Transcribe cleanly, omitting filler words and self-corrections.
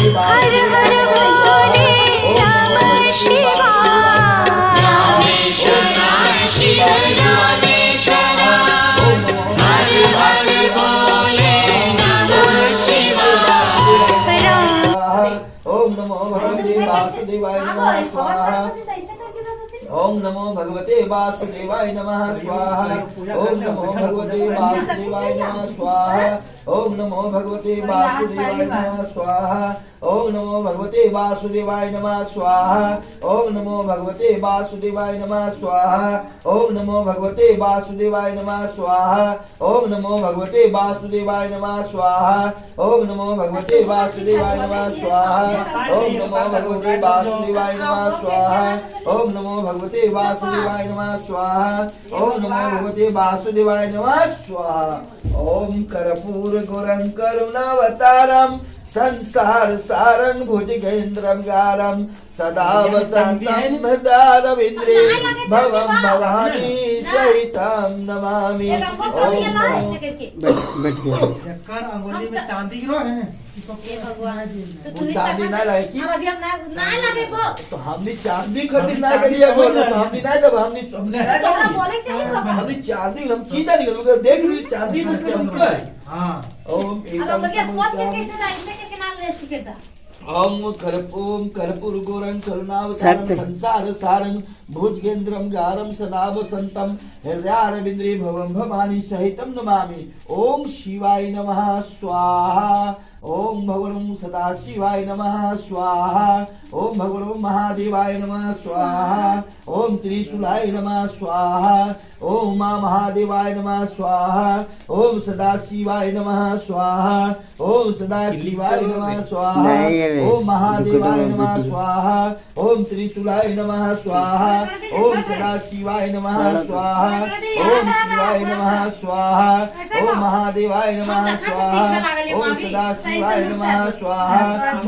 हर हर भोले नमः शिवाय। रामेश्वर शिव रामेश्वर हर हर भोले नमः शिवाय। ओम नमो भगवते वासुदेवाय नमः स्वाहा। ओम नमो भगवते वासुदेवाय नमः स्वाहा। ओम नमो भगवते वासुदेवाय नमः स्वाहा। ओम नमो भगवते वासुदेवाय नमः स्वाहा। ओम नमो भगवते वासुदेवाय नमः स्वाहा। ओम नमो भगवते वासुदेवाय नमः स्वाहा। ओम नमो भगवते वासुदेवाय नमः स्वाहा। ओम नमो भगवते वासुदेवाय नमः स्वाहा। ओम नमो भगवते वासुदेवाय नमः स्वाहा। ओम नमो भगवते वासुदेवाय नमः स्वाहा। ओम नमो भगवते वासुदेवाय नमः स्वाहा। ओम नमो भगवते वासुदेवाय नमः स्वाहा। ओम कर्पूर गौरं करुणावतारं संसार सारं भुजगेन्द्रं गारं सदा वसन्तं हृदयारविन्द्रे भवं भवानी सहितं नमामि। चक्कर अंगुली में चांदी गिरो है चांदी ना लायकी अभी हम ना लगेगो तो हमने चांदी खरीद ना करिए बोलो तो हमने ना जब हमने तोरा बोले चाहिए बाबा हमने चांदी हम सीधा निकल देख ली चांदी से चमका है। हां ओम हेलो भैया सोच के कैसे ना ऐसे करके ना ले टिकट ओम कर्पूर गौरं करुणावतारं संसार सारं भुजगेन्द्रं गारं सदा वसन्तं हृदयारविन्द्रे भवं भवानी सहितं नमामि। ओम शिवाय नमः स्वाहा। ओम भगवन् सदाशिवाय नमः स्वाहा। ओम भगवन् महादेवाय नमः स्वाहा। ओम त्रिशूलाय नमः स्वाहा। ओम महादेवाय नमः स्वाहा। ओम सदाशिवाय नमः स्वाहा। ओम सदाशिवाय नमः स्वाहा। ओम महादेवाय नमः स्वाहा। ओम त्रिशूलाय नमः स्वाहा। ओम सदाशिवाय नमः स्वाहा। ओम शिवाय नमः स्वाहा। ओम महादेवाय नमः स्वाहा। ओम सदाशिवाय नमः स्वाहा।